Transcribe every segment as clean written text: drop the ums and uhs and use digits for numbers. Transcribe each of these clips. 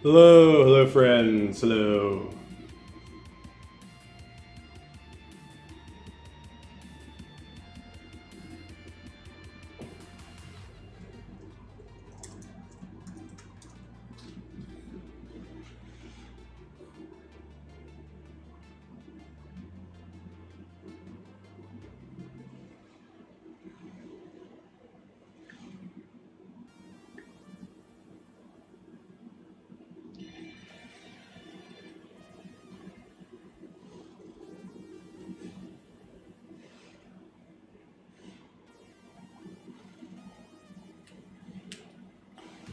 Hello friends, hello.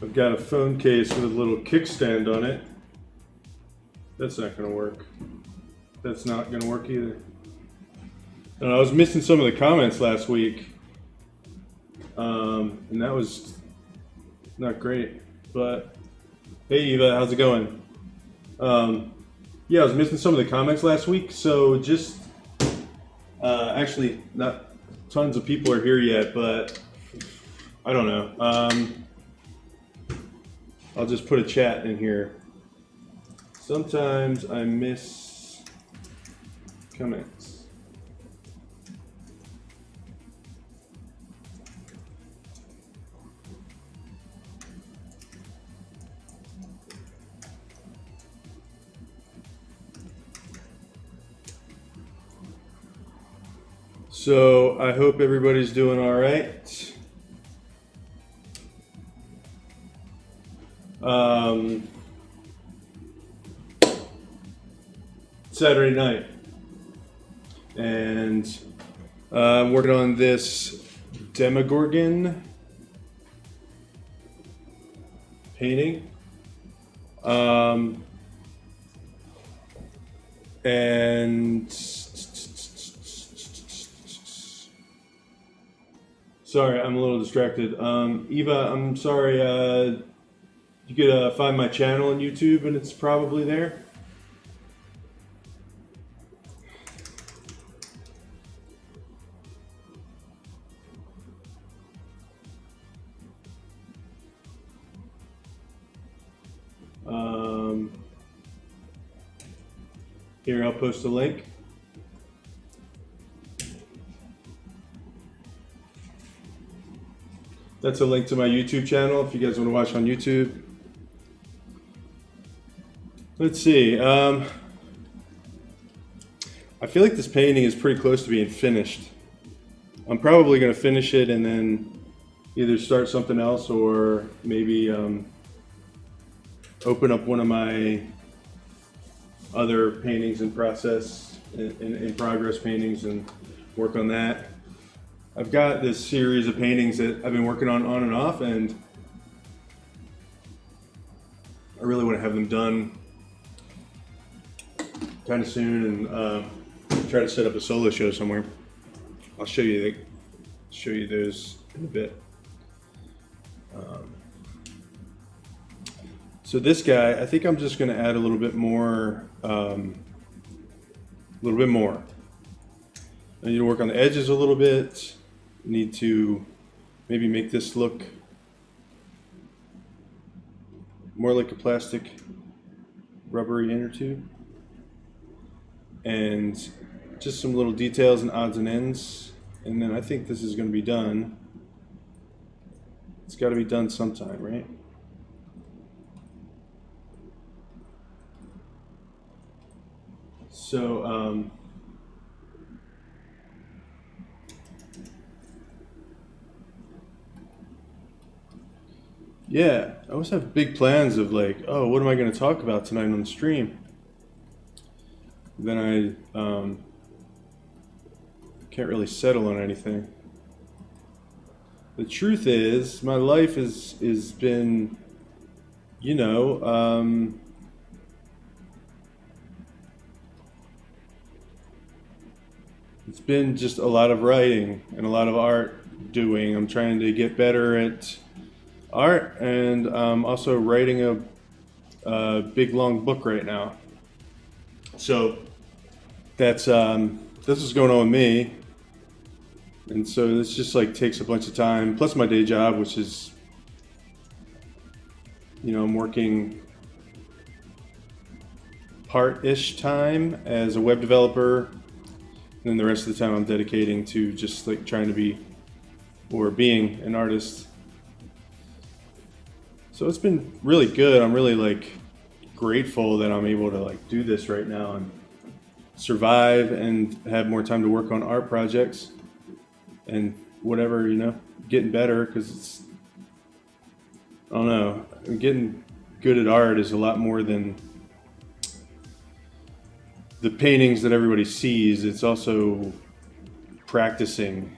I've got a phone case with a little kickstand on it. That's not going to work. That's not going to work either. And I was missing some of the comments last week. And that was not great. But hey Eva, how's it going? Yeah, I was missing some of the comments last week. So just, actually not tons of people are here yet, but I don't know. I'll just put a chat in here. Sometimes I miss comments. So I hope everybody's doing all right. Saturday night, and I'm working on this Demogorgon painting, and sorry, I'm a little distracted. Eva, I'm sorry. You could find my channel on YouTube, and it's probably there. Here, I'll post a link. That's a link to my YouTube channel if you guys want to watch on YouTube. Let's see. I feel like this painting is pretty close to being finished. I'm probably going to finish it and then either start something else or maybe open up one of my other paintings in process, in progress paintings, and work on that. I've got this series of paintings that I've been working on and off, and I really want to have them done kind of soon, and try to set up a solo show somewhere. I'll show you those in a bit. So this guy, I think I'm just going to add a little bit more. I need to work on the edges a little bit. Need to maybe make this look more like a plastic rubbery inner tube. And just some little details and odds and ends. And then I think this is going to be done. It's got to be done sometime, right? So, yeah, I always have big plans of like, oh, what am I going to talk about tonight on the stream? Then I can't really settle on anything. The truth is, my life is been, you know, it's been just a lot of writing and a lot of art doing. I'm trying to get better at art, and I'm also writing a big long book right now. So that's this is going on with me, and so this just like takes a bunch of time. Plus my day job, which is, you know, I'm working part-ish time as a web developer, and then the rest of the time I'm dedicating to just like trying to be or being an artist. So it's been really good. I'm really like grateful that I'm able to like do this right now and survive and have more time to work on art projects and whatever, you know, getting better, because it's, I don't know, getting good at art is a lot more than the paintings that everybody sees. It's also practicing.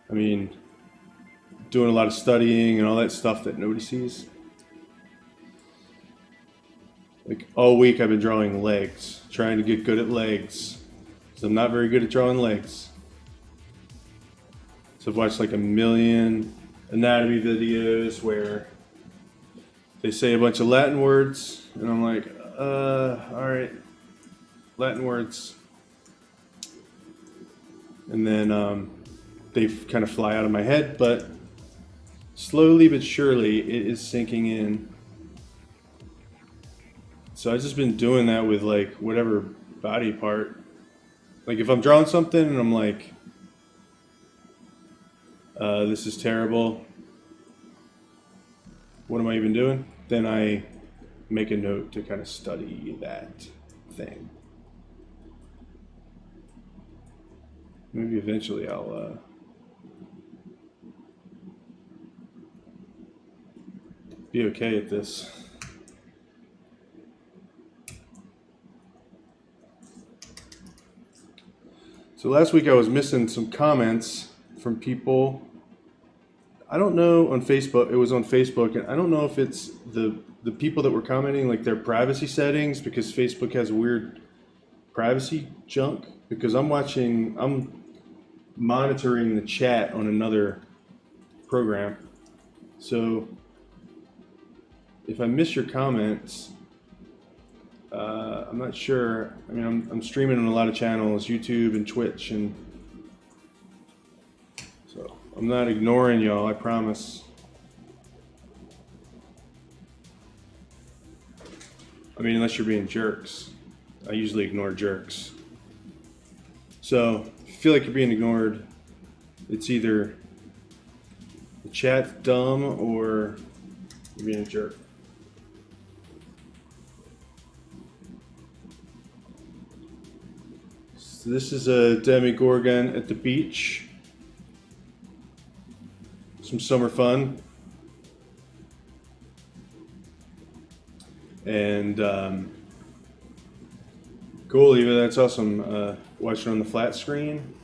I mean, doing a lot of studying and all that stuff that nobody sees. Like all week I've been drawing legs, trying to get good at legs, because I'm not very good at drawing legs. So I've watched like a million anatomy videos where they say a bunch of Latin words, and I'm like, all right, Latin words. And then they kind of fly out of my head, but slowly but surely it is sinking in. So I've just been doing that with like whatever body part. Like if I'm drawing something and I'm like, this is terrible, what am I even doing? Then I make a note to kind of study that thing. Maybe eventually I'll be okay at this. So last week I was missing some comments from people. I don't know, on Facebook, it was on Facebook, and I don't know if it's the people that were commenting, like their privacy settings, because Facebook has weird privacy junk, because I'm monitoring the chat on another program. So if I miss your comments, I'm not sure. I mean, I'm streaming on a lot of channels, YouTube and Twitch, and so I'm not ignoring y'all, I promise. I mean, unless you're being jerks. I usually ignore jerks. So if you feel like you're being ignored, it's either the chat's dumb or you're being a jerk. So this is a Demogorgon at the beach. Some summer fun. And cool, Eva, that's awesome. Watching on the flat screen.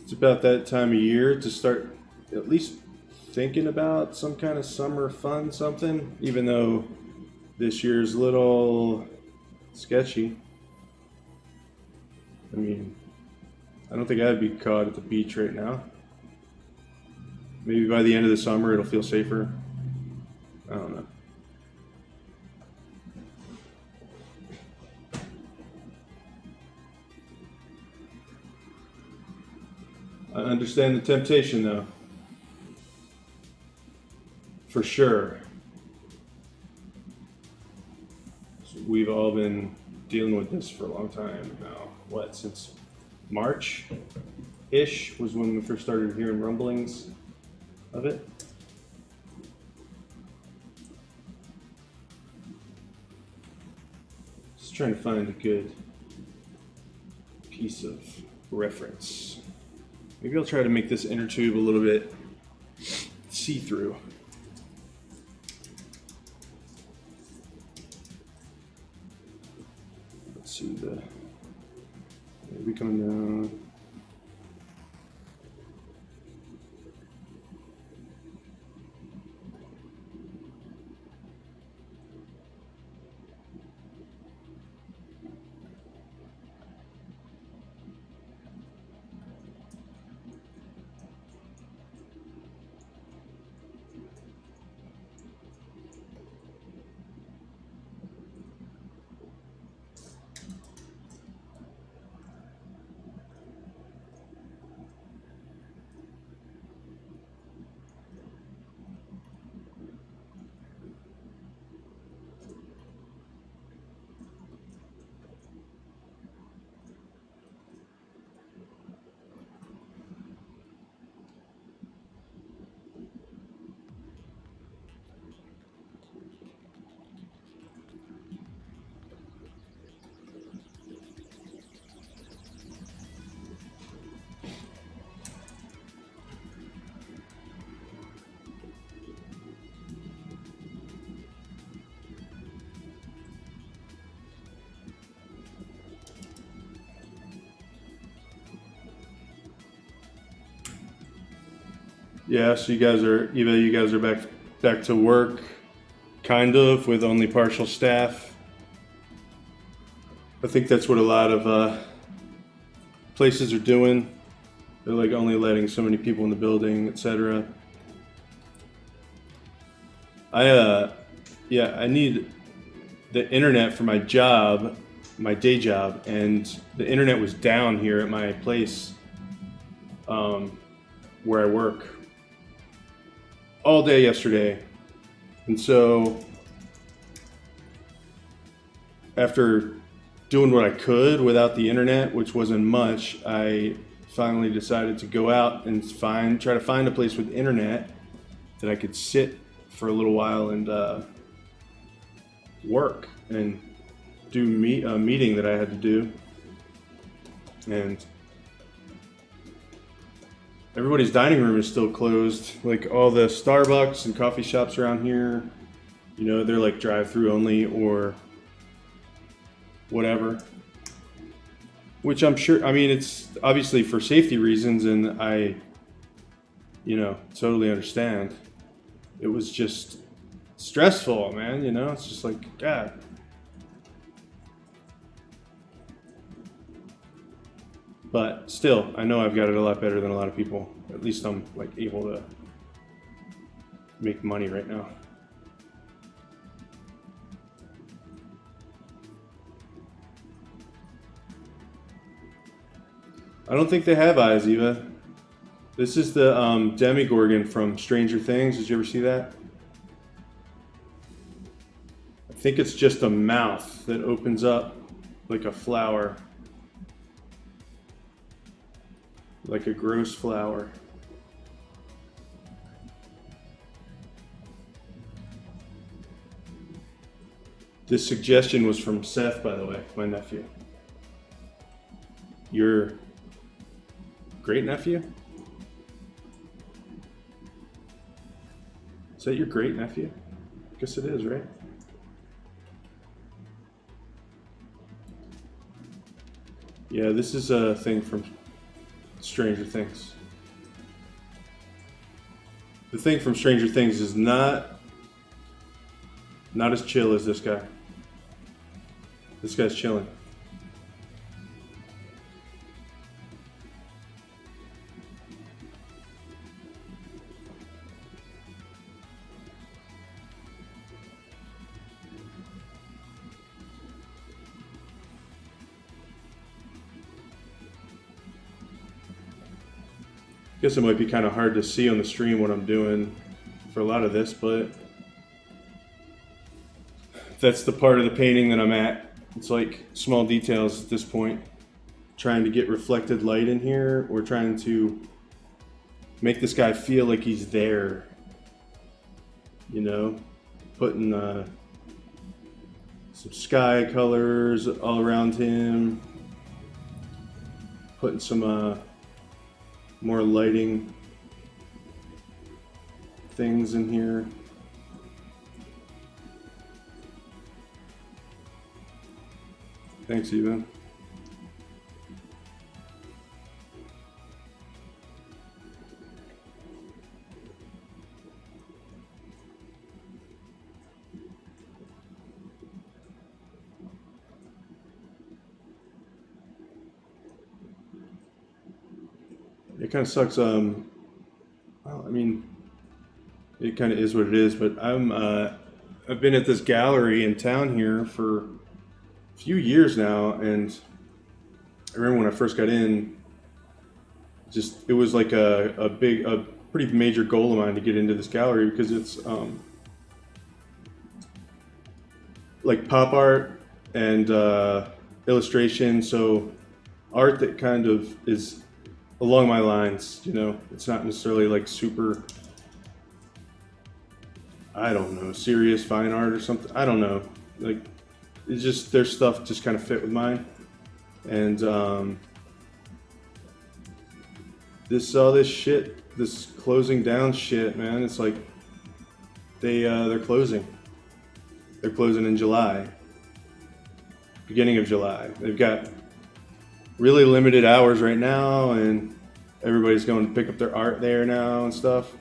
It's about that time of year to start at least thinking about some kind of summer fun something, even though this year's a little sketchy. I mean, I don't think I'd be caught at the beach right now. Maybe by the end of the summer it'll feel safer. I don't know. I understand the temptation though. For sure. So we've all been dealing with this for a long time now. What, since March-ish was when we first started hearing rumblings of it. Just trying to find a good piece of reference. Maybe I'll try to make this inner tube a little bit see-through. Let's see, maybe coming down. Yeah, so you guys are back to work, kind of, with only partial staff. I think that's what a lot of places are doing. They're like only letting so many people in the building, etc. I need the internet for my job, my day job, and the internet was down here at my place, where I work, all day yesterday. And so after doing what I could without the internet, which wasn't much, I finally decided to go out and try to find a place with internet that I could sit for a little while and work and do a meeting that I had to do. And everybody's dining room is still closed. Like all the Starbucks and coffee shops around here, you know, they're like drive-through only or whatever. Which I'm sure, I mean, it's obviously for safety reasons, and I, you know, totally understand. It was just stressful, man, you know? It's just like, God. But still, I know I've got it a lot better than a lot of people. At least I'm like able to make money right now. I don't think they have eyes, Eva. This is the Demogorgon from Stranger Things. Did you ever see that? I think it's just a mouth that opens up like a flower. Like a gross flower. This suggestion was from Seth, by the way, my nephew. Your great nephew? Is that your great nephew? I guess it is, right? Yeah, this is a thing from Stranger Things. The thing from Stranger Things is not as chill as this guy. This guy's chilling. Guess it might be kind of hard to see on the stream what I'm doing for a lot of this, but that's the part of the painting that I'm at. It's like small details at this point. Trying to get reflected light in here, or trying to make this guy feel like he's there. You know, putting some sky colors all around him. Putting some more lighting things in here. Thanks, Eva. It kind of sucks. Well, I mean, it kind of is what it is. But I've been at this gallery in town here for a few years now, and I remember when I first got in, it was like a pretty major goal of mine to get into this gallery, because it's like pop art and illustration. So art that kind of is along my lines, you know. It's not necessarily like super, I don't know, serious fine art or something. I don't know. Like, it's just, their stuff just kind of fit with mine. And this shit, this closing down shit, man. It's like they're closing. They're closing in July, beginning of July. They've got really limited hours right now, and everybody's going to pick up their art there now and stuff.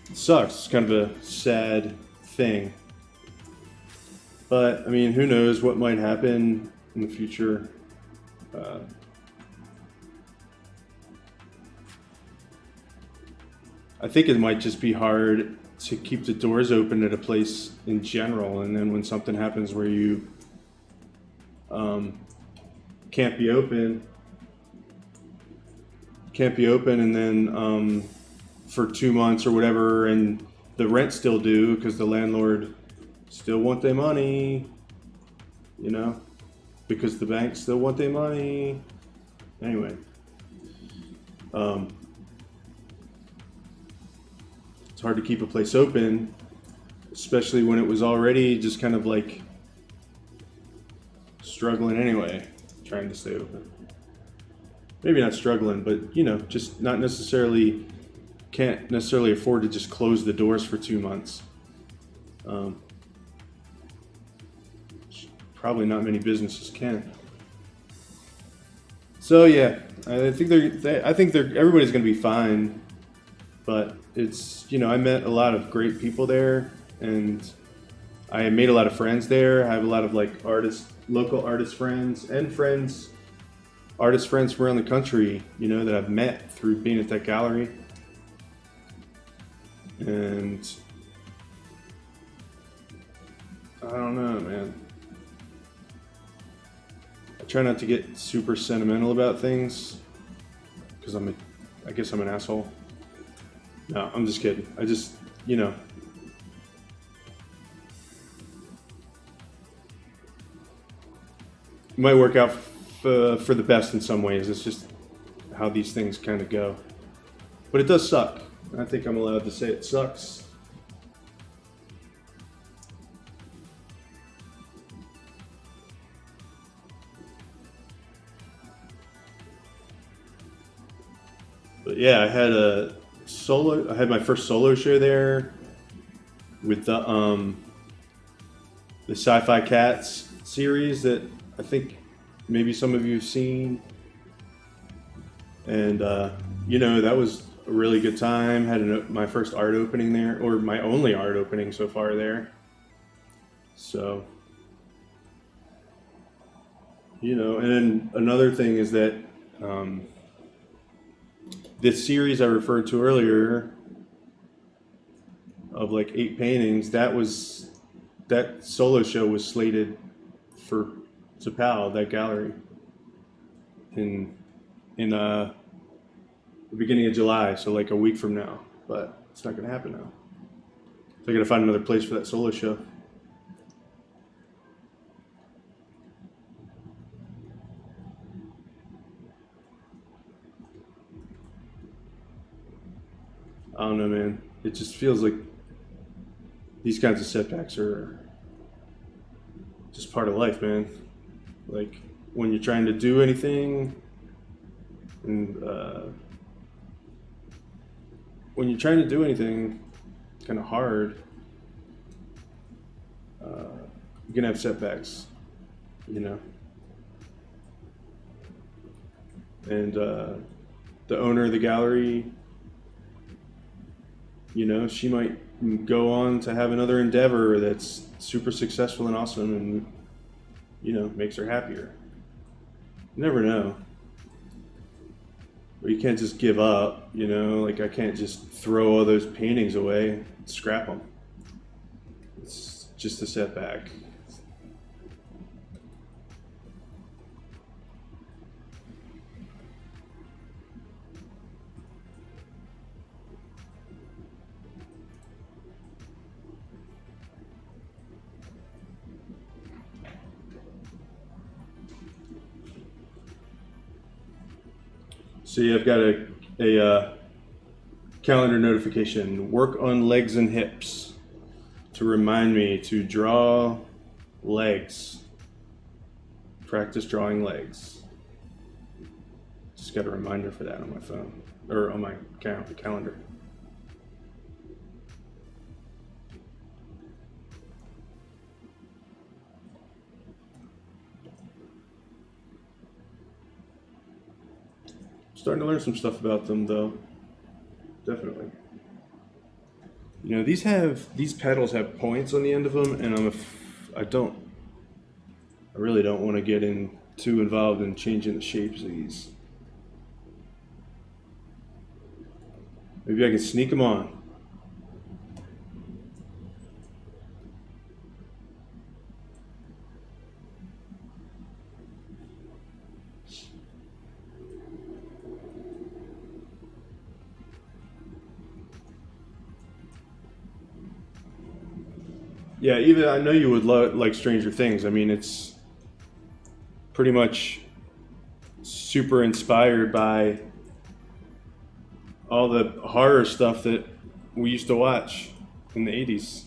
It sucks. It's kind of a sad thing. But, I mean, who knows what might happen in the future. I think it might just be hard to keep the doors open at a place in general, and then when something happens where you can't be open, and then for 2 months or whatever, and the rent's still due because the landlord still want their money, you know, because the banks still want their money. Anyway, it's hard to keep a place open, especially when it was already just kind of like struggling anyway, trying to stay open. Maybe not struggling, but you know, just not necessarily, can't necessarily afford to just close the doors for 2 months. Probably not many businesses can. So yeah, I think everybody's going to be fine, but it's, you know, I met a lot of great people there, and I made a lot of friends there. I have a lot of like local artist friends, and artist friends from around the country, you know, that I've met through being at that gallery. And I don't know, man. I try not to get super sentimental about things because I guess I'm an asshole. No, I'm just kidding. I just, you know, it might work out for the best in some ways. It's just how these things kind of go. But it does suck. I think I'm allowed to say it sucks. But yeah, I had my first solo show there with the Sci-Fi Cats series that I think maybe some of you have seen. And you know, that was a really good time. Had my first art opening there, or my only art opening so far there. So, you know, and then another thing is that this series I referred to earlier of like 8 paintings, that solo show was slated for Zapal, that gallery, in the beginning of July, so like a week from now. But it's not going to happen now. So I got to find another place for that solo show. I don't know, man. It just feels like these kinds of setbacks are just part of life, man. Like when you're trying to do anything, and when you're trying to do anything kind of hard, you're gonna have setbacks, you know. And the owner of the gallery, you know, she might go on to have another endeavor that's super successful and awesome, and you know, makes her happier. You never know. But you can't just give up, you know, like I can't just throw all those paintings away and scrap them. It's just a setback. See, I've got a calendar notification. Work on legs and hips to remind me to draw legs. Practice drawing legs. Just got a reminder for that on my phone or on my calendar. Starting to learn some stuff about them, though. Definitely. You know, these pedals have points on the end of them, and I really don't want to get too involved in changing the shapes of these. Maybe I can sneak them on. Yeah, even I know you would like Stranger Things. I mean, it's pretty much super inspired by all the horror stuff that we used to watch in the 80s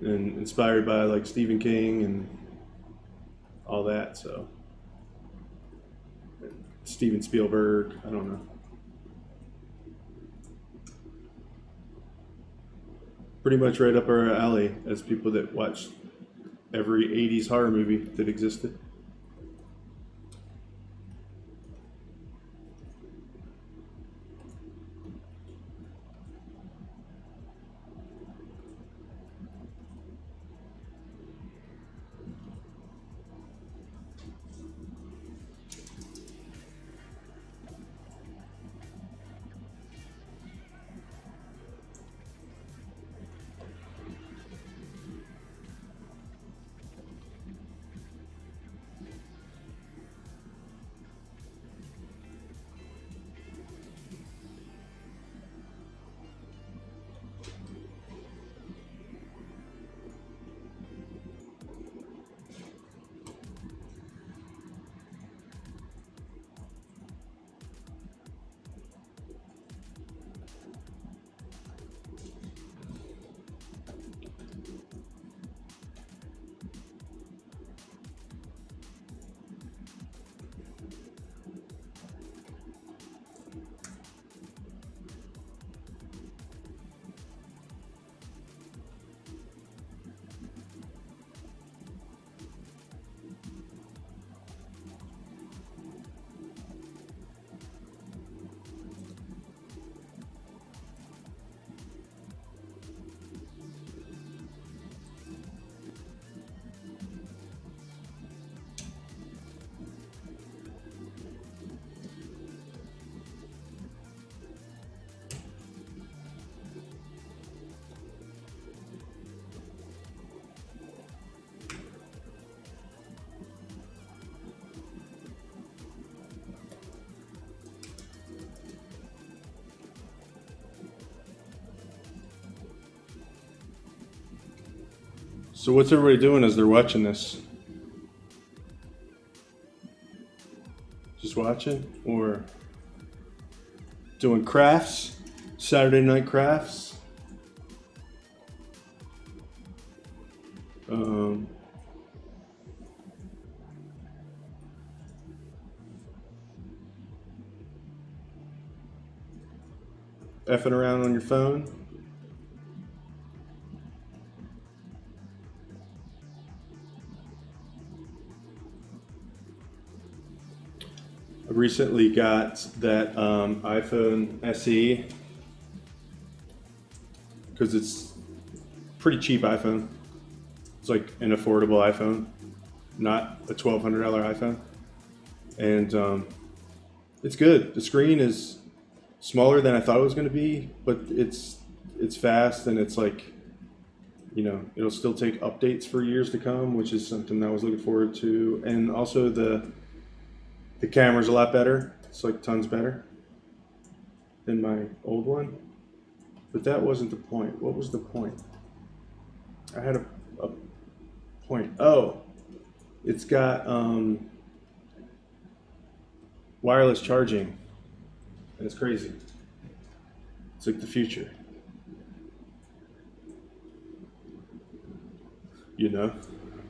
and inspired by like Stephen King and all that. So, Steven Spielberg, I don't know. Pretty much right up our alley as people that watch every 80s horror movie that existed. So what's everybody doing as they're watching this? Just watching or doing crafts? Saturday night crafts? Um, effing around on your phone? I recently got that iPhone SE because it's pretty cheap iPhone. It's like an affordable iPhone, not a $1,200 iPhone, and it's good. The screen is smaller than I thought it was going to be, but it's fast and it's like, you know, it'll still take updates for years to come, which is something I was looking forward to. And also the camera's a lot better. It's like tons better than my old one. But that wasn't the point. What was the point? I had a point. Oh, it's got wireless charging. And it's crazy. It's like the future. You know?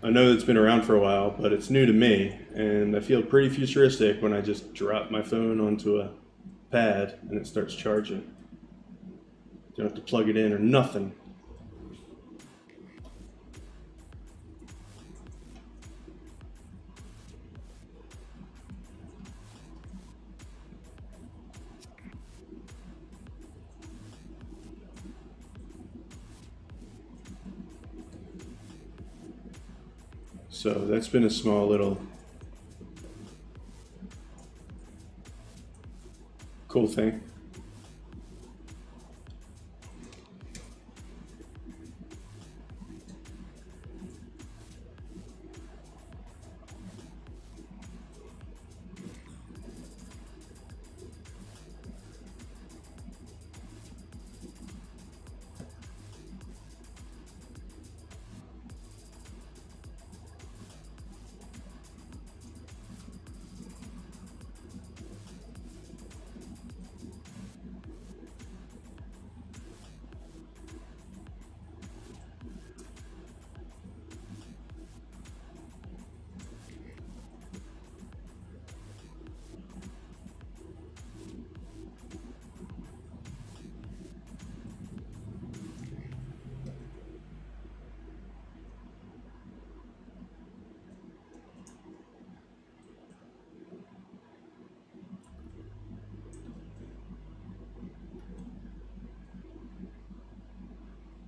I know it's been around for a while, but it's new to me, and I feel pretty futuristic when I just drop my phone onto a pad and it starts charging. Don't have to plug it in or nothing. So that's been a small little cool thing.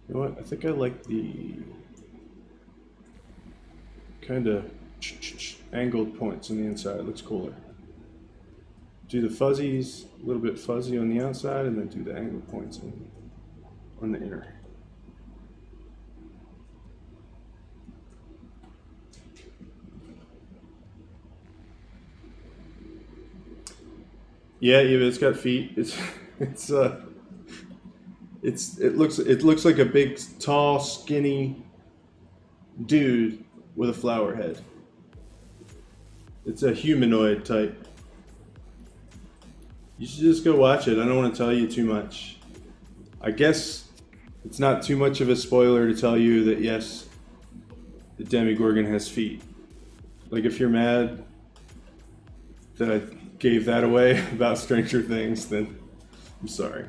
You know what? I think I like the kind of angled points on the inside. It looks cooler. Do the fuzzies a little bit fuzzy on the outside, and then do the angled points on the inner. Yeah, it's got feet. It's it looks like a big, tall, skinny dude with a flower head. It's a humanoid type. You should just go watch it. I don't want to tell you too much. I guess it's not too much of a spoiler to tell you that yes, the Demogorgon has feet. Like if you're mad that I gave that away about Stranger Things, then I'm sorry.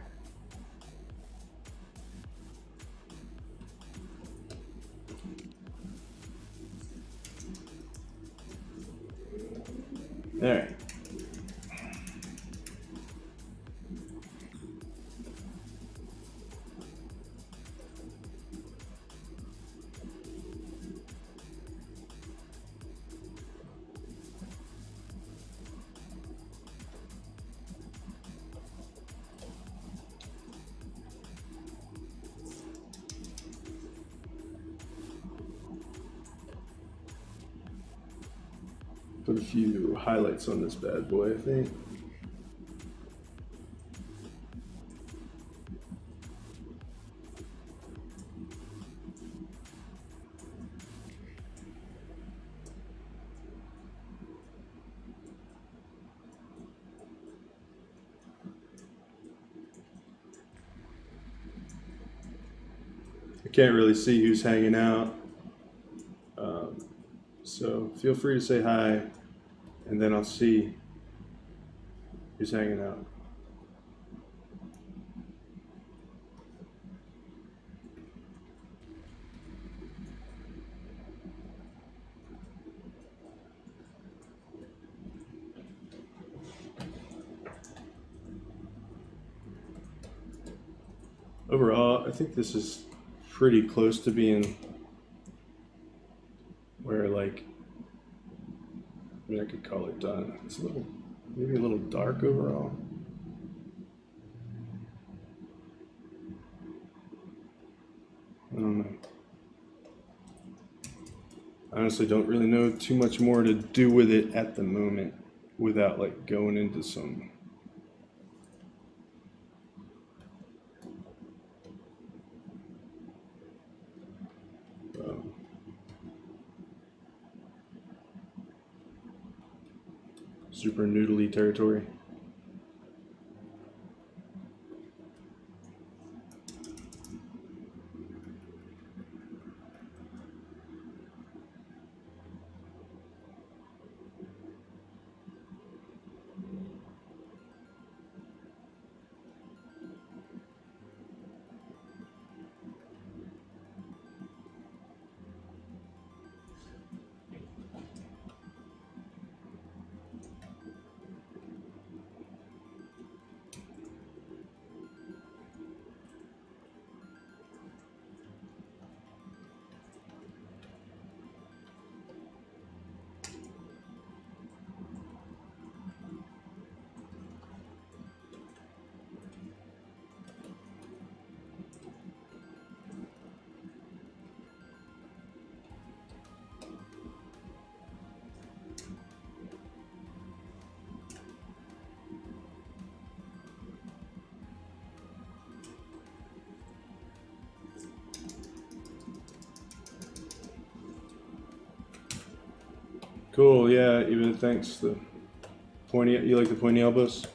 All right. Put a few highlights on this bad boy, I think. I can't really see who's hanging out. So feel free to say hi, and then I'll see who's hanging out. Overall, I think this is pretty close to being where, like, I mean, I could call it done. It's a little, maybe a little dark overall. I don't know. I honestly don't really know too much more to do with it at the moment without like going into some super noodly territory. Cool, yeah, even thanks. The pointy, you like the pointy elbows?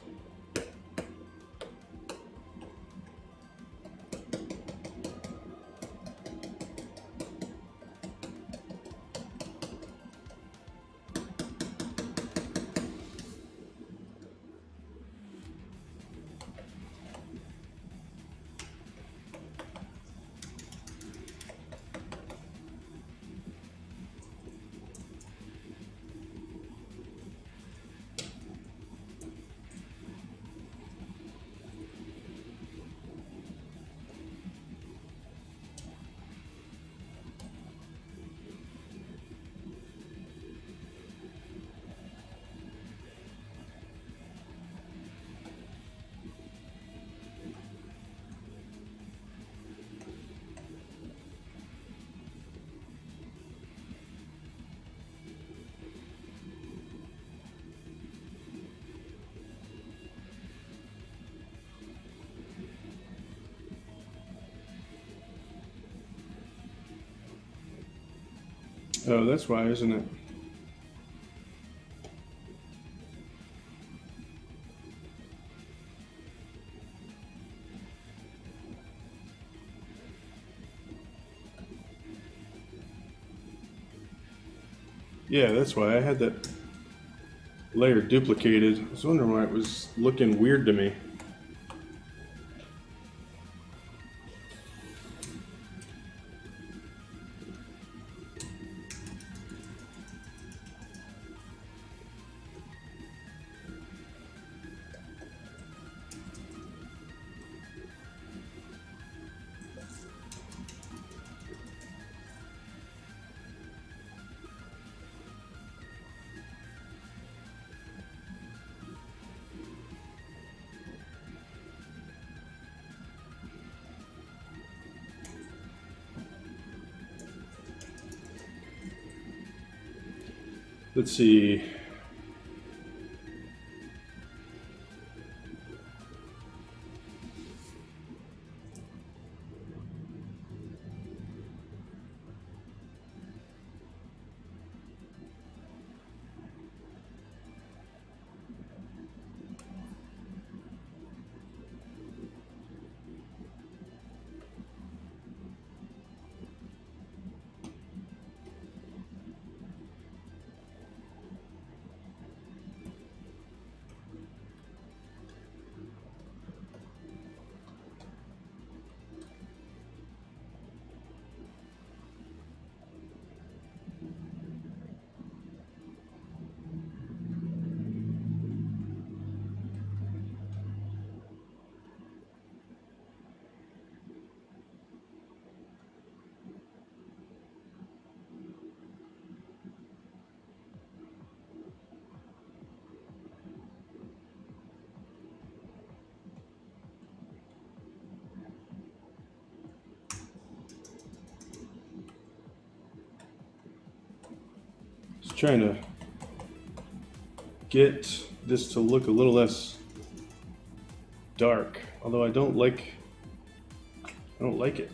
Oh, that's why, isn't it? Yeah, that's why I had that layer duplicated. I was wondering why it was looking weird to me. Let's see. Just trying to get this to look a little less dark. Although I don't like it.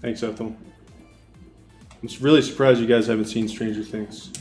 Thanks, Ethel. I'm just really surprised you guys haven't seen Stranger Things.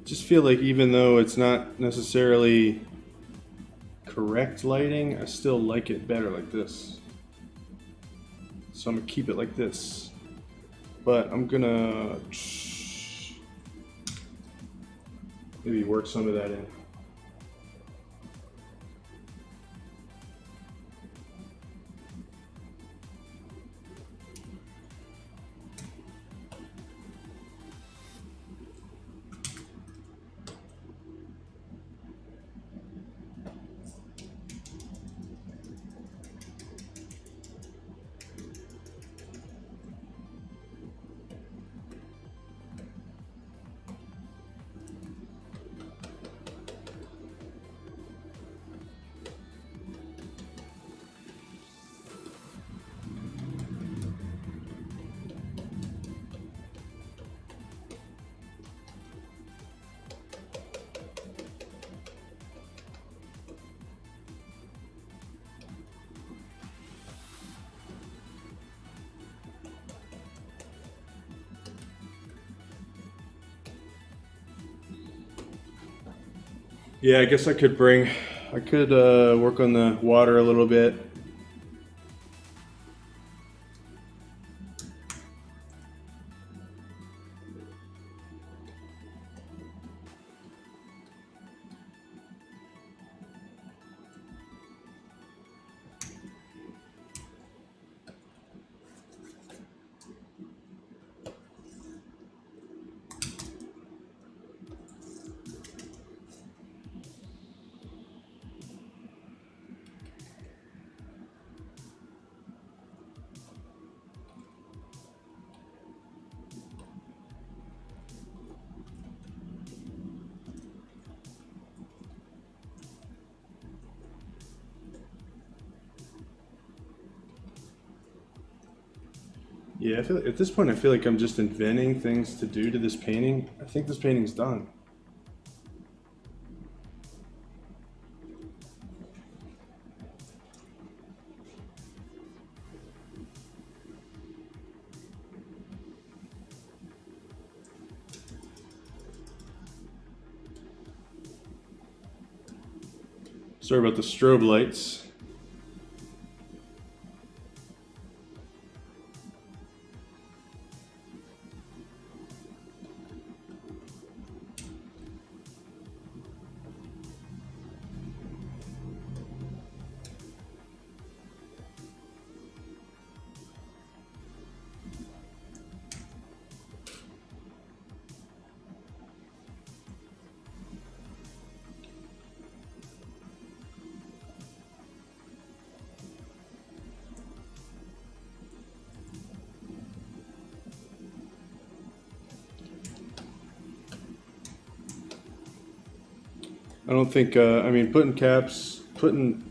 Just feel like even though it's not necessarily correct lighting, I still like it better like this. So I'm gonna keep it like this. But I'm gonna maybe work some of that in. Yeah, I guess I could work on the water a little bit. Yeah, I feel at this point I feel like I'm just inventing things to do to this painting. I think this painting's done. Sorry about the strobe lights. I don't think, I mean, putting caps, I don't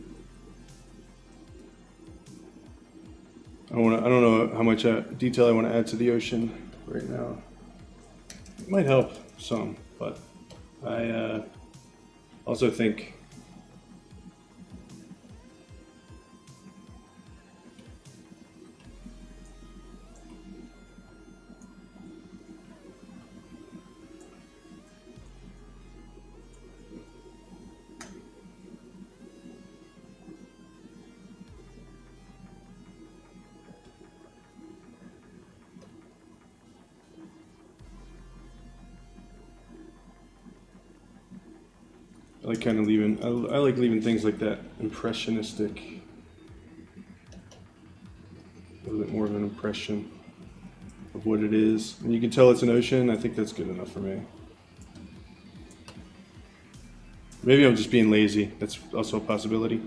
know how much detail I want to add to the ocean right now. It might help some, but I also think I like kind of leaving, I like leaving things like that impressionistic, a little bit more of an impression of what it is. And you can tell it's an ocean. I think that's good enough for me. Maybe I'm just being lazy. That's also a possibility.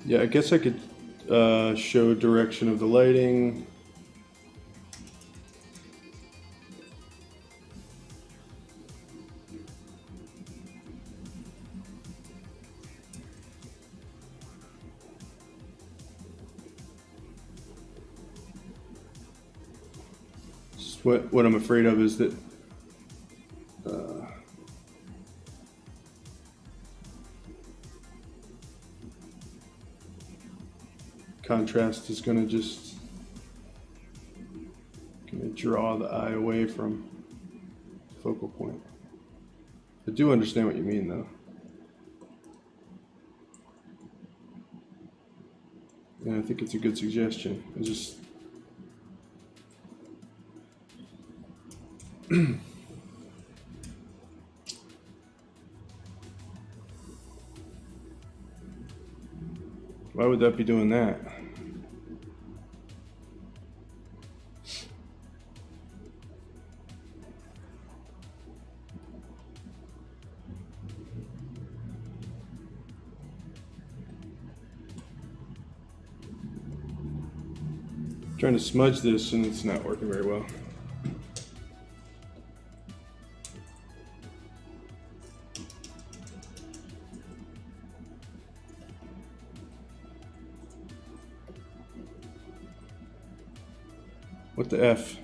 Yeah, I guess I could show direction of the lighting. What I'm afraid of is that contrast is going to draw the eye away from the focal point. I do understand what you mean, though. And I think it's a good suggestion. I just why would that be doing that? Trying to smudge this and it's not working very well. What the F?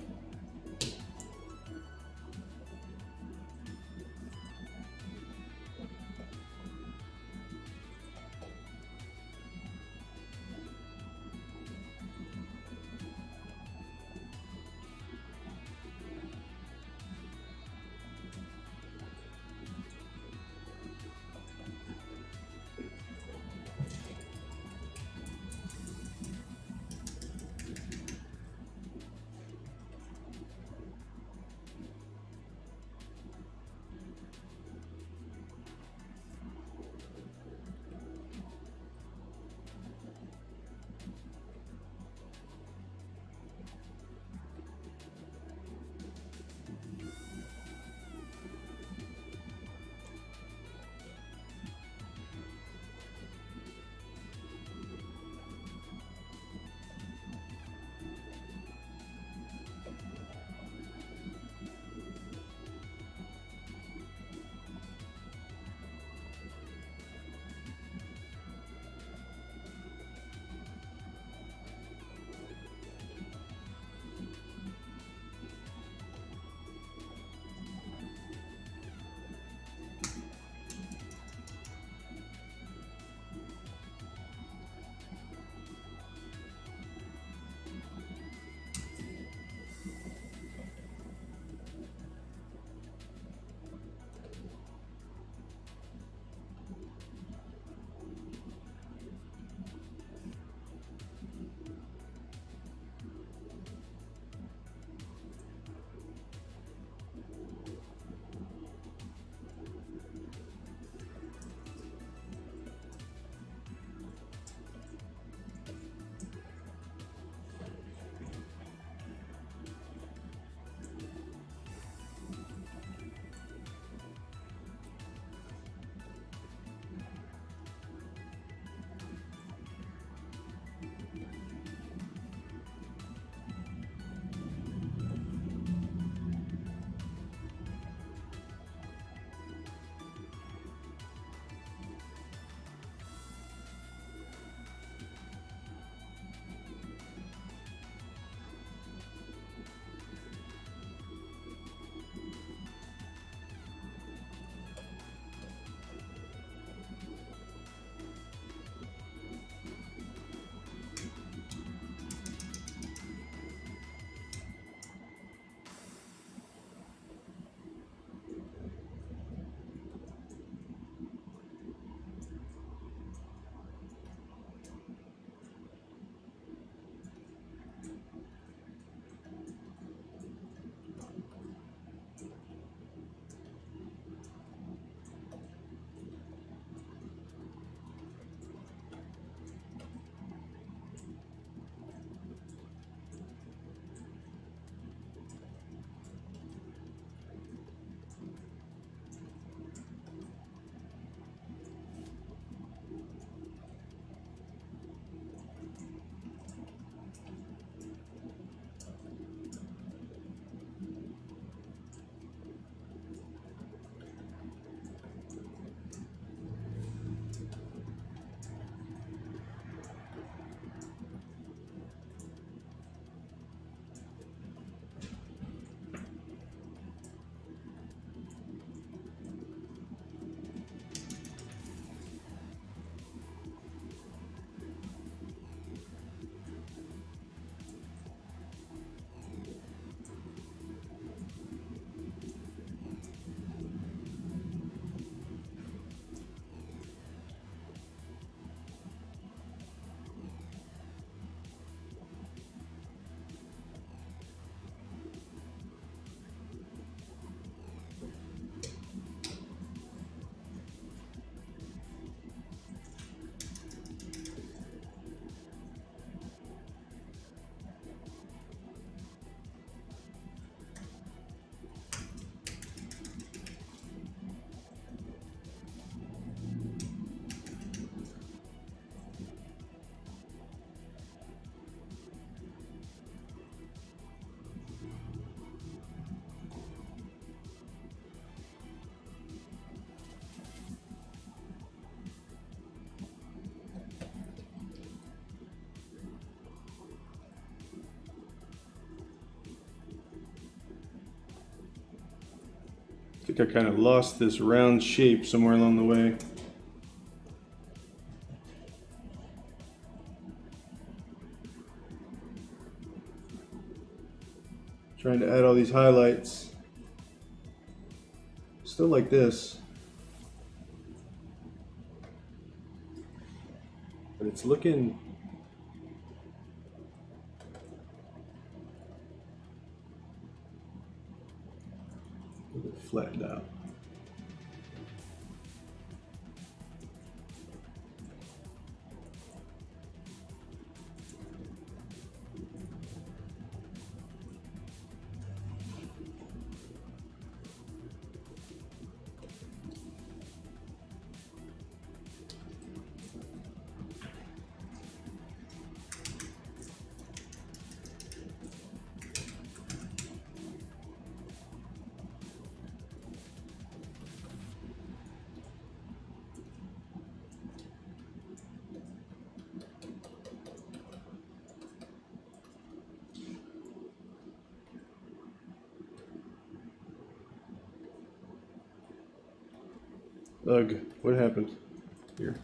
think I kind of lost this round shape somewhere along the way. Trying to add all these highlights. Still like this. But it's looking a bit flattened out. Ugh, what happened here?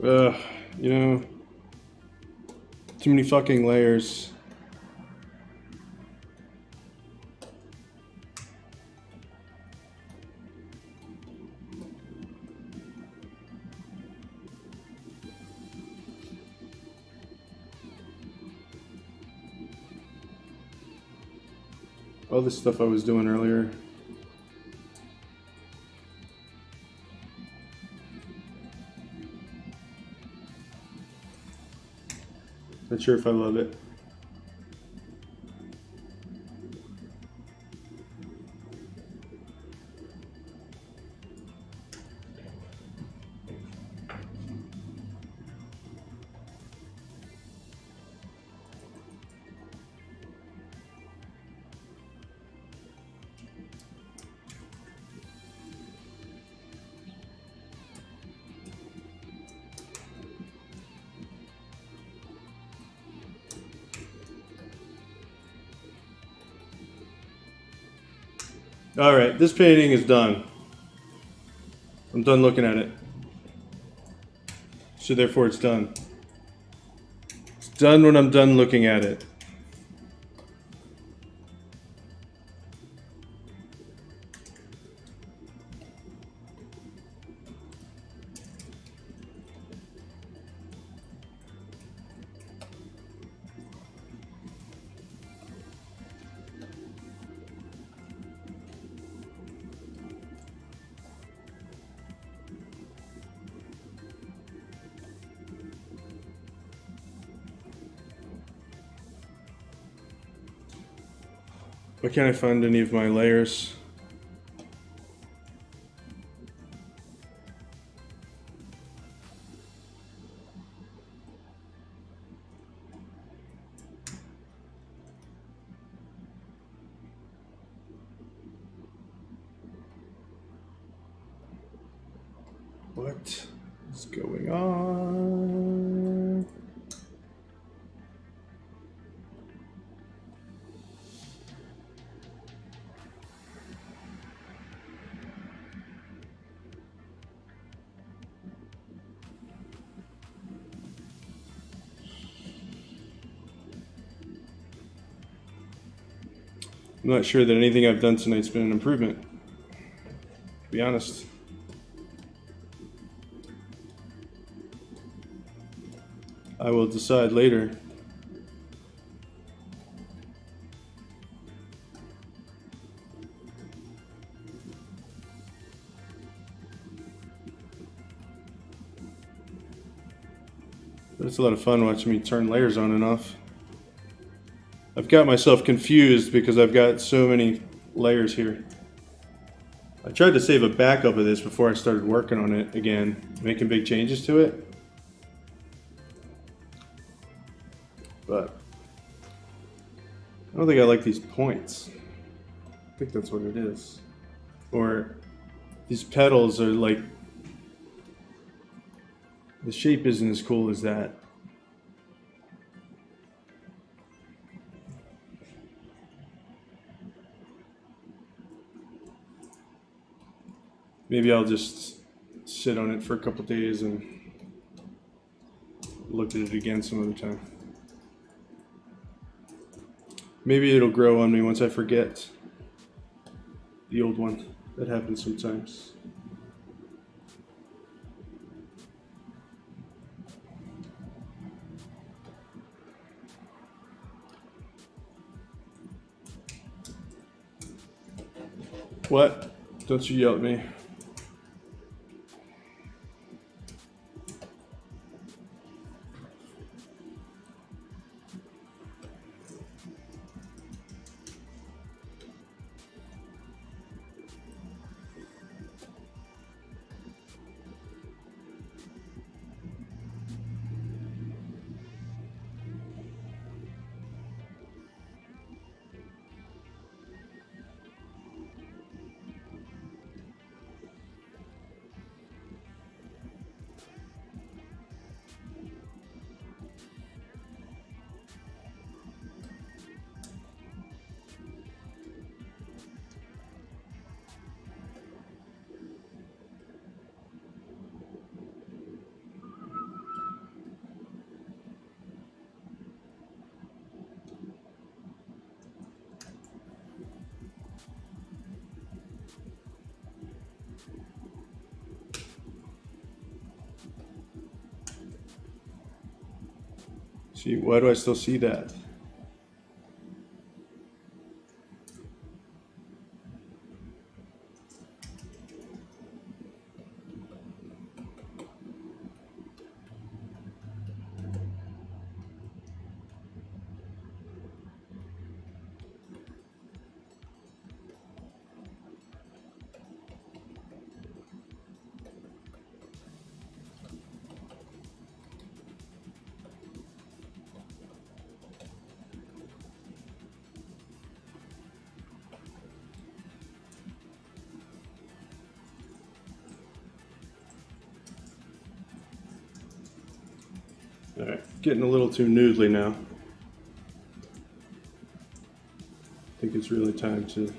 Ugh, you know, too many fucking layers. All this stuff I was doing earlier. Not sure if I love it. All right, this painting is done. I'm done looking at it. So therefore it's done. It's done when I'm done looking at it. Why can't I find any of my layers? What is going on? I'm not sure that anything I've done tonight's been an improvement, to be honest. I will decide later. But it's a lot of fun watching me turn layers on and off. I've got myself confused because I've got so many layers here. I tried to save a backup of this before I started working on it again, making big changes to it. But I don't think I like these points. I think that's what it is. Or these petals are like, the shape isn't as cool as that. Maybe I'll just sit on it for a couple days and look at it again some other time. Maybe it'll grow on me once I forget the old one. That happens sometimes. What? Don't you yell at me. See, why do I still see that? All right, getting a little too noodly now. I think it's really time to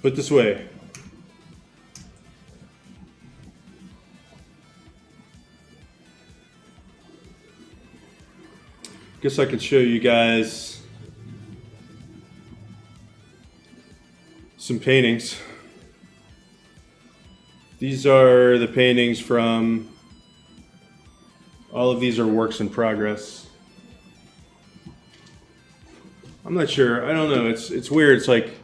Put this way. Guess I could show you guys some paintings. These are the paintings from, all of these are works in progress. I'm not sure, I don't know, it's weird. It's like,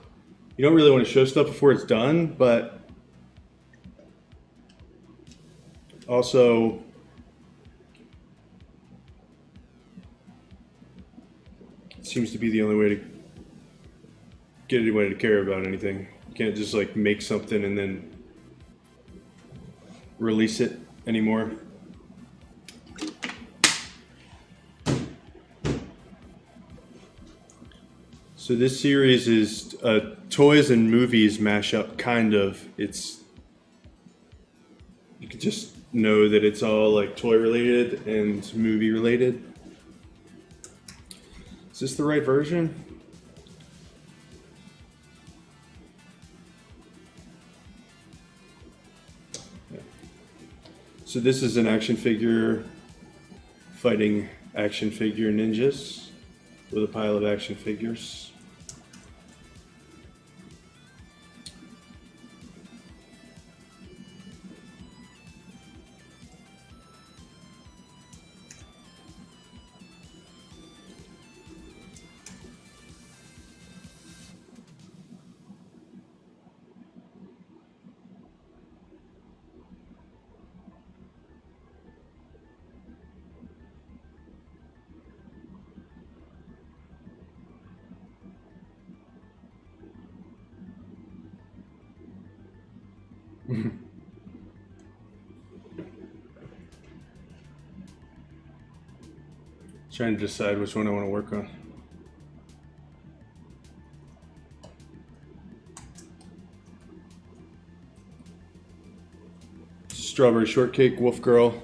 you don't really want to show stuff before it's done, but also it seems to be the only way to get anybody to care about anything. You can't just like make something and then release it anymore. So this series is a toys and movies mashup, kind of. It's, you could just know that it's all like toy related and movie related. Is this the right version? Yeah. So this is an action figure fighting action figure ninjas with a pile of action figures. Trying to decide which one I want to work on. Strawberry shortcake, wolf girl.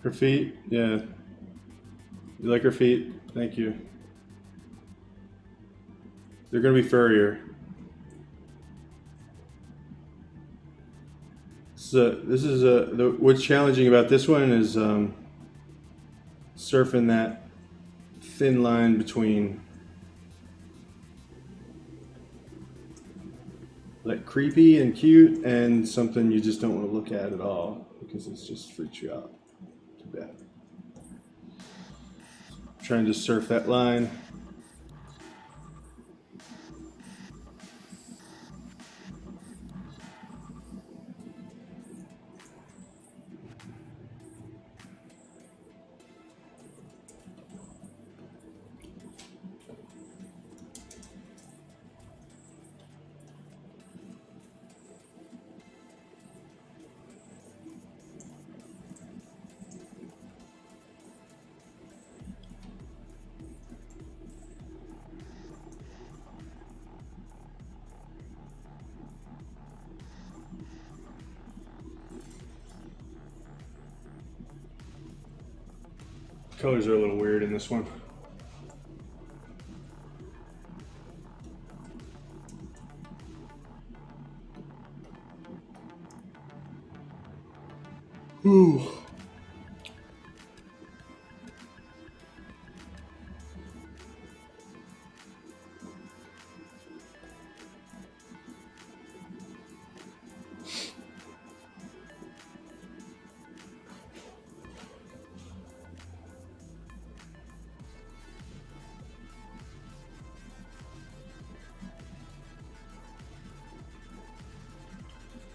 Her feet, yeah. You like her feet? Thank you. They're gonna be furrier. So this is what's challenging about this one is surfing that thin line between like creepy and cute and something you just don't want to look at all because it just freaks you out too bad. Trying to surf that line. Colors are a little weird in this one. Ooh.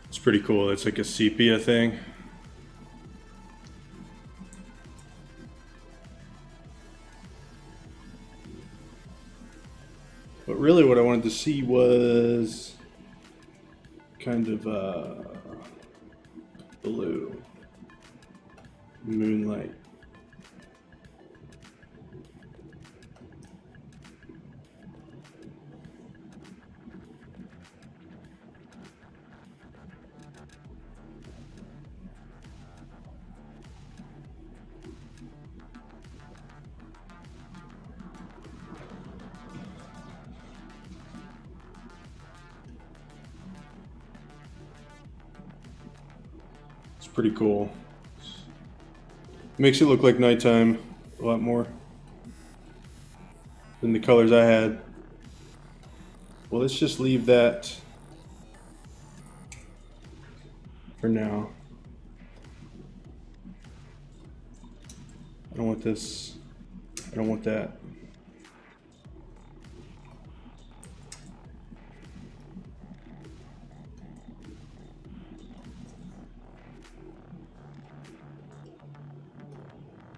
It's pretty cool. It's like a sepia thing. But really what I wanted to see was kind of blue, moonlight. It's pretty cool. Makes it look like nighttime a lot more than the colors I had. Well, let's just leave that for now. I don't want this. I don't want that.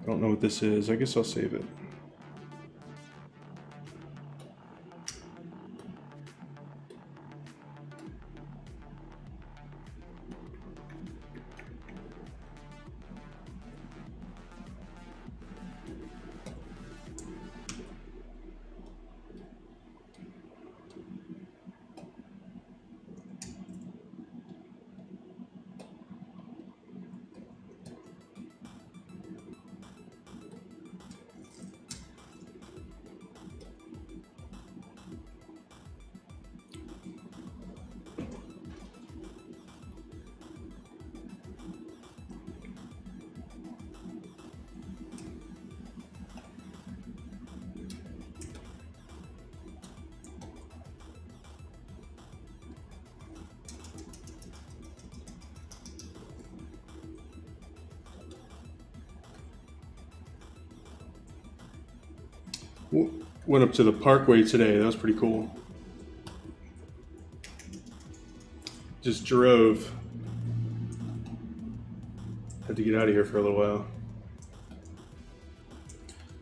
I don't know what this is. I guess I'll save it. Went up to the Parkway today. That was pretty cool. Just drove. Had to get out of here for a little while.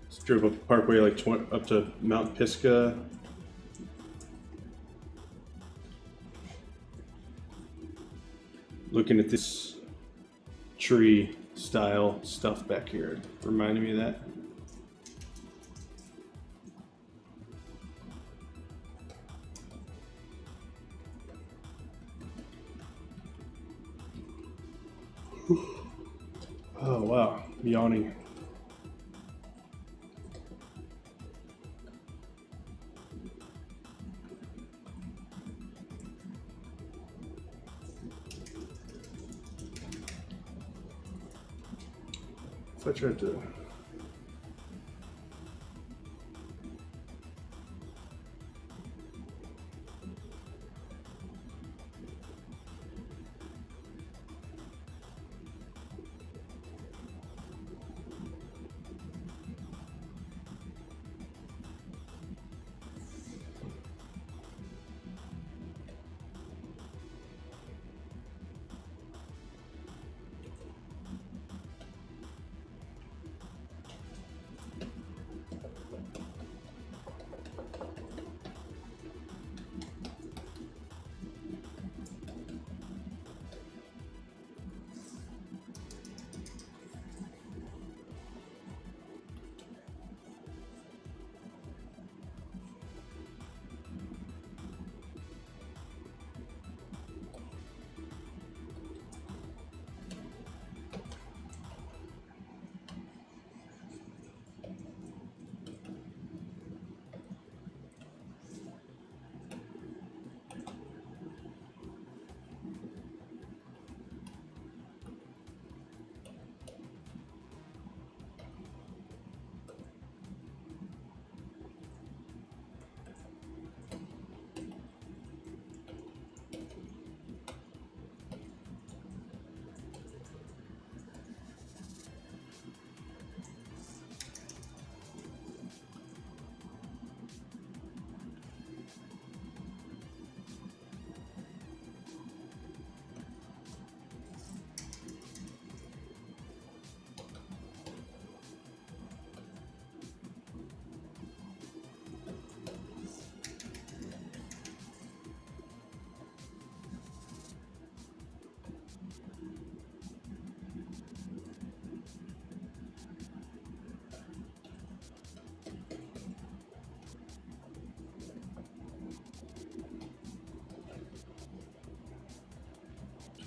Just drove up the Parkway like up to Mount Pisgah. Looking at this tree style stuff back here. Reminded me of that. Oh wow, I'm yawning. If I tried to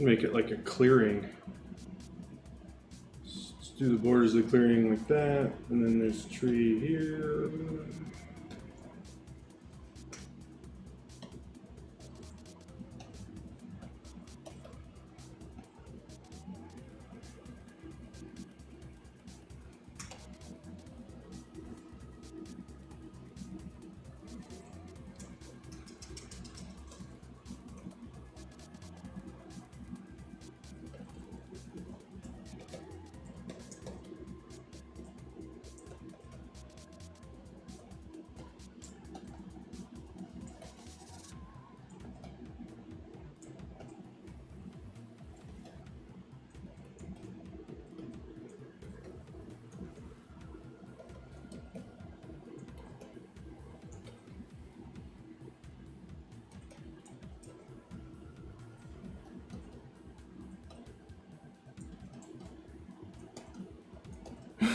Make it like a clearing. Let's do the borders of the clearing like that, and then there's a tree here.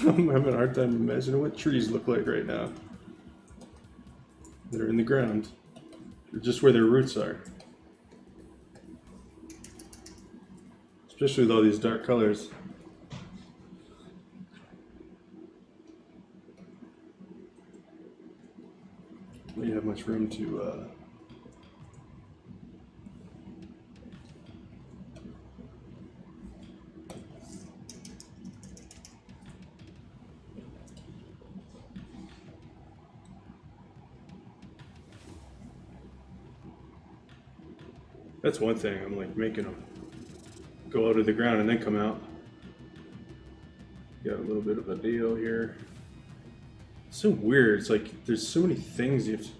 I'm having a hard time imagining what trees look like right now. They're in the ground, or just where their roots are. Especially with all these dark colors. We have much room to that's one thing, I'm like making them go out of the ground and then come out. Got a little bit of a deal here. It's so weird, it's like there's so many things you have to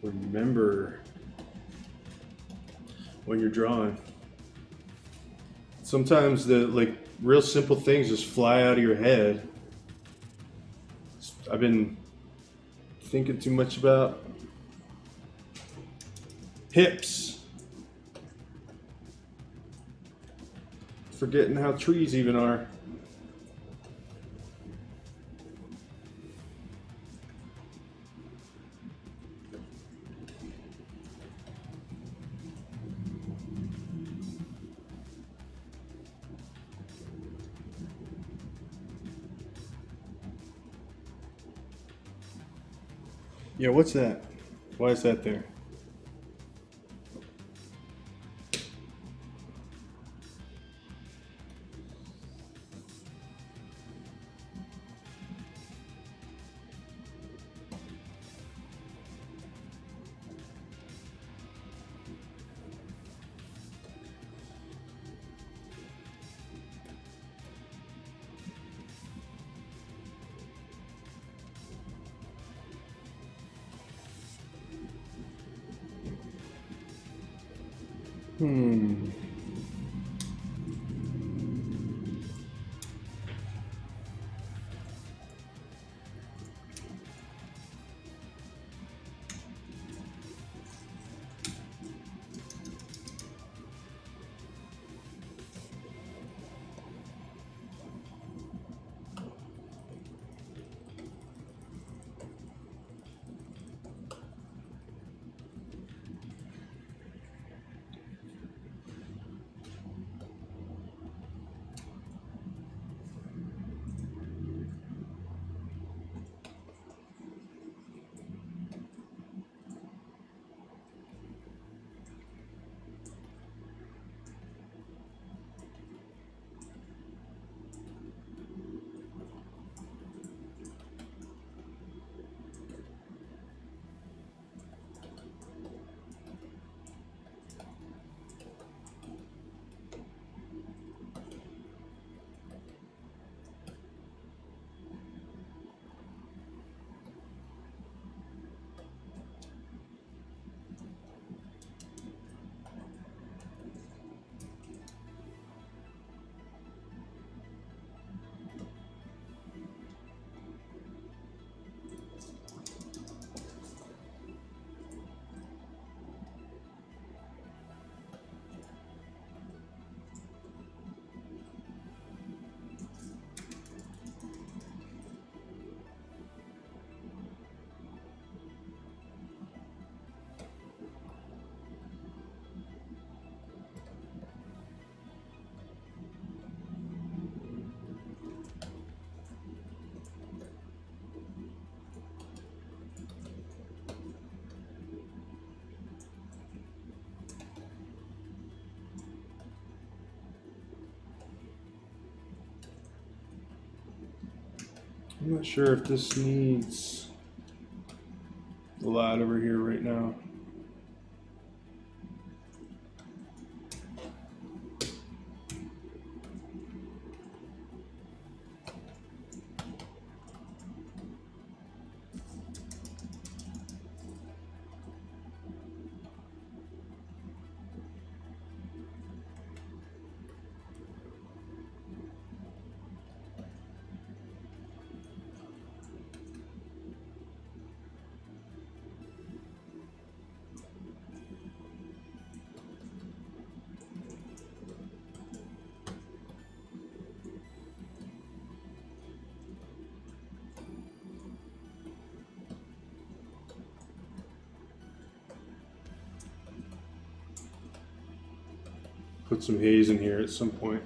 remember when you're drawing. Sometimes the like real simple things just fly out of your head. I've been thinking too much about hips. Forgetting how trees even are. Yeah, what's that? Why is that there? Hmm. I'm not sure if this needs a lot over here right now. Put some haze in here at some point.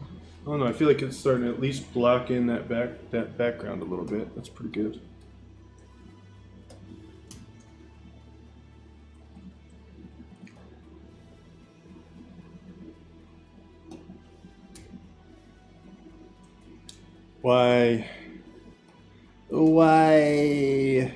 I don't know, I feel like it's starting to at least block in that background a little bit. That's pretty good. Why? Why?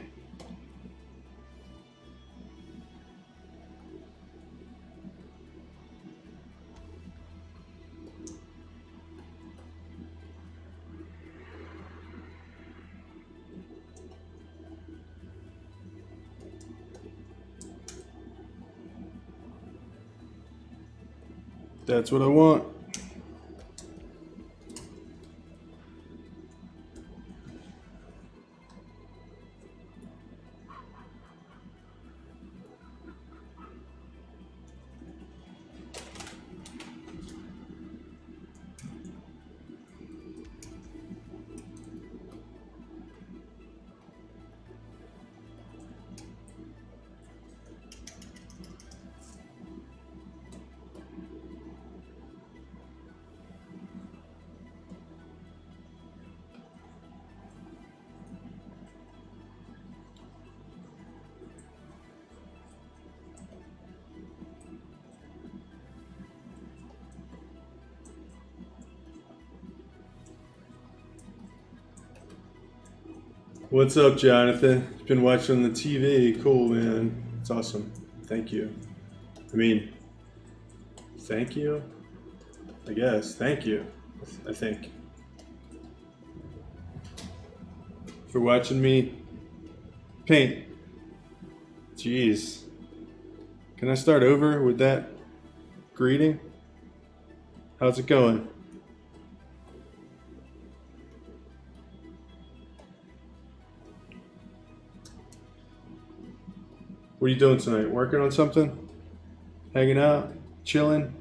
That's what I want. What's up, Jonathan? Been watching the TV. Cool, man. It's awesome. Thank you. I mean, thank you? I guess. Thank you. I think. For watching me paint. Jeez. Can I start over with that greeting? How's it going? What are you doing tonight? Working on something? Hanging out? Chilling?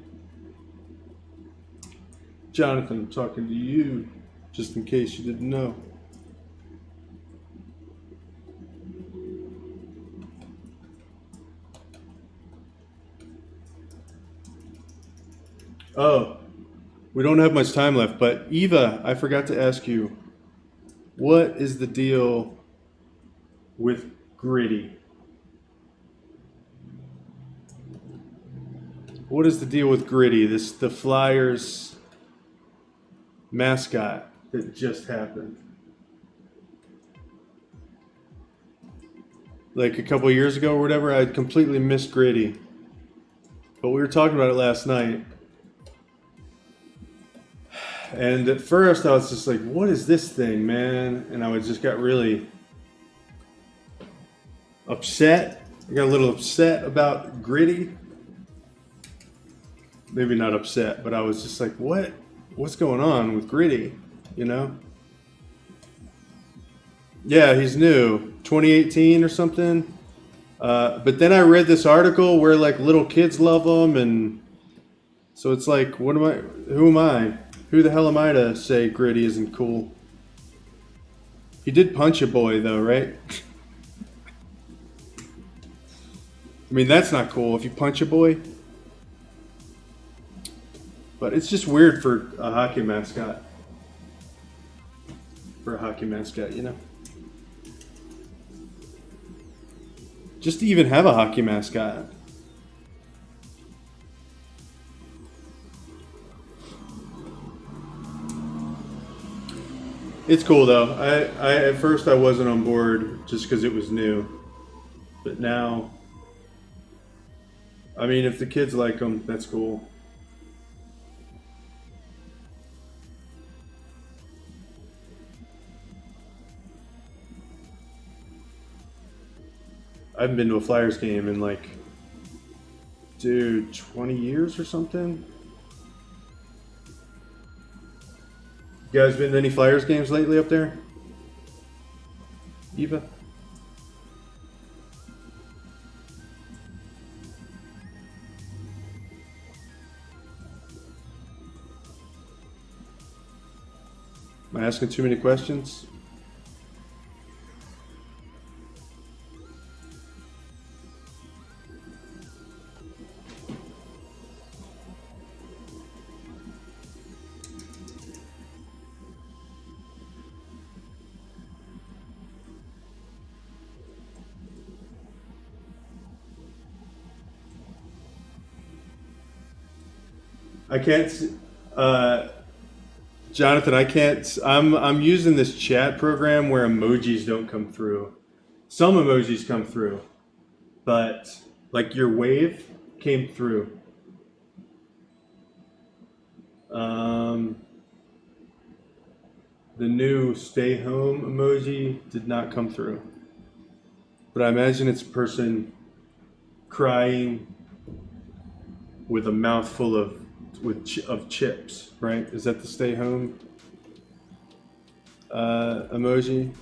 Jonathan, I'm talking to you, just in case you didn't know. Oh, we don't have much time left, but Eva, I forgot to ask you, what is the deal with Gritty? What is the deal with Gritty? The Flyers mascot that just happened. Like a couple of years ago or whatever, I completely missed Gritty. But we were talking about it last night. And at first I was just like, what is this thing, man? And I just got really upset. I got a little upset about Gritty. Maybe not upset, but I was just like, what's going on with Gritty, you know? Yeah, he's new, 2018 or something. But then I read this article where like little kids love him, and so it's like, who am I? Who the hell am I to say Gritty isn't cool? He did punch a boy though, right? I mean, that's not cool if you punch a boy. But it's just weird for a hockey mascot. You know? Just to even have a hockey mascot. It's cool though. I at first I wasn't on board just because it was new, but now, I mean, if the kids like them, that's cool. I haven't been to a Flyers game in like, dude, 20 years or something. You guys been to any Flyers games lately up there? Eva? Am I asking too many questions? I can't. Uh, Jonathan, I can't. I'm using this chat program where emojis don't come through. Some emojis come through, but like your wave came through. Um, the new stay home emoji did not come through, but I imagine it's a person crying with a mouthful of chips, right? Is that the stay home emoji?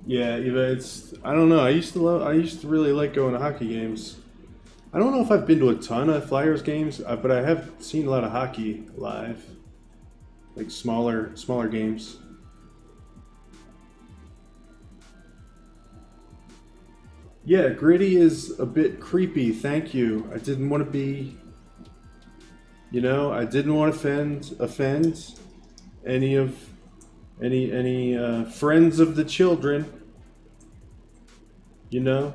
Yeah, Eva, it's I don't know. I used to really like going to hockey games. I don't know if I've been to a ton of Flyers games, but I have seen a lot of hockey live, like smaller games. Yeah, gritty is a bit creepy. Thank you. I didn't want to be, I didn't want to offend any of any friends of the children. You know,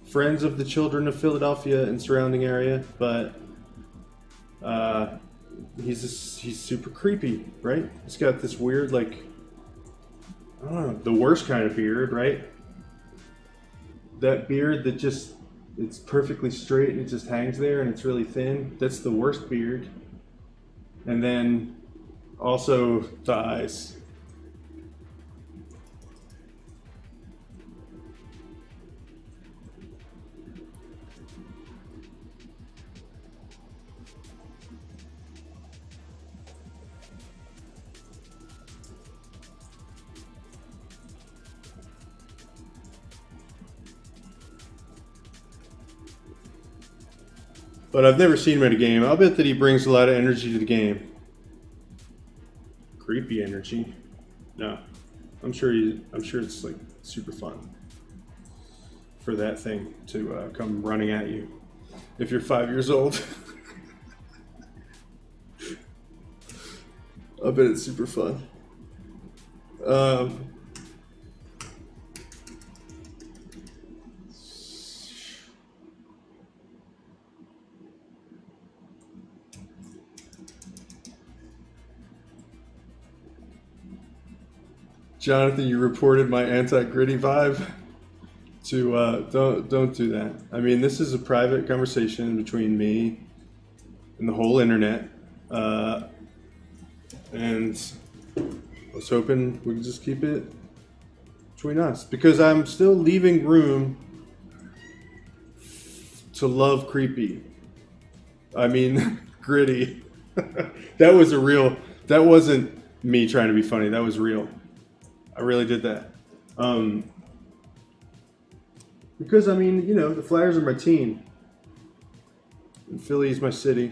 friends of the children of Philadelphia and surrounding area, but uh, he's super creepy, right? He's got this weird like I don't know the worst kind of beard, right? That beard that just it's perfectly straight and it just hangs there and it's really thin. That's the worst beard. And then also the eyes. But I've never seen him at a game. I'll bet that he brings a lot of energy to the game. Creepy energy. No, I'm sure it's like super fun for that thing to come running at you. If you're 5 years old, I bet it's super fun. Um, Jonathan, you reported my anti-gritty vibe. To don't do that. I mean, this is a private conversation between me and the whole internet, and I was hoping we could just keep it between us because I'm still leaving room to love creepy. I mean, gritty. That was a real. That wasn't me trying to be funny. That was real. I really did that. Because I mean, the Flyers are my team, and Philly is my city.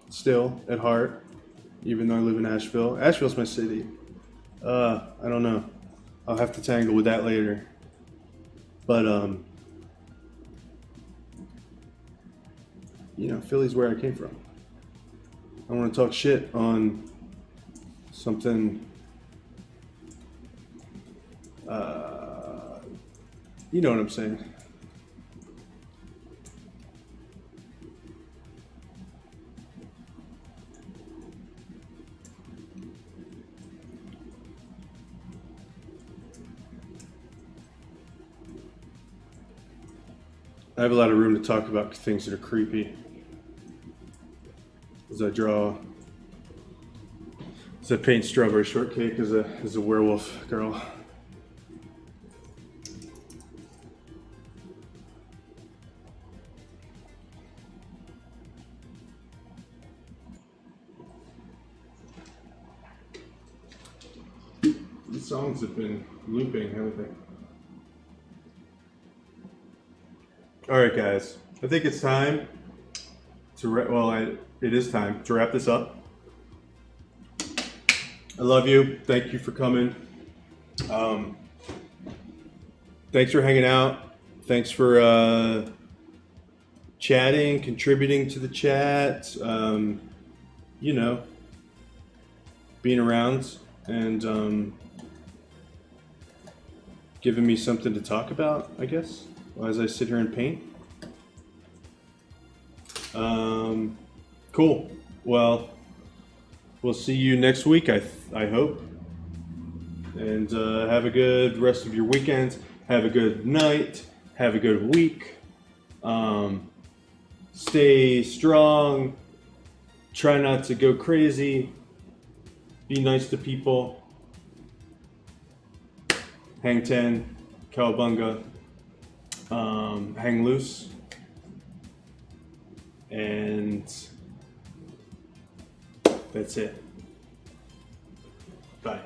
Still at heart, even though I live in Asheville. Asheville's my city. I don't know. I'll have to tangle with that later. But you know, Philly's where I came from. I want to talk shit on something, you know what I'm saying. I have a lot of room to talk about things that are creepy as I paint strawberry shortcake as a werewolf girl. These songs have been looping, haven't they? All right, guys. I think it's time to it is time to wrap this up. I love you. Thank you for coming. Thanks for hanging out. Thanks for chatting, contributing to the chat. You know, being around and giving me something to talk about, I guess, as I sit here and paint. Cool. Well, we'll see you next week, I hope. And have a good rest of your weekend. Have a good night. Have a good week. Stay strong. Try not to go crazy. Be nice to people. Hang 10. Cowabunga. Hang loose. And that's it. Bye.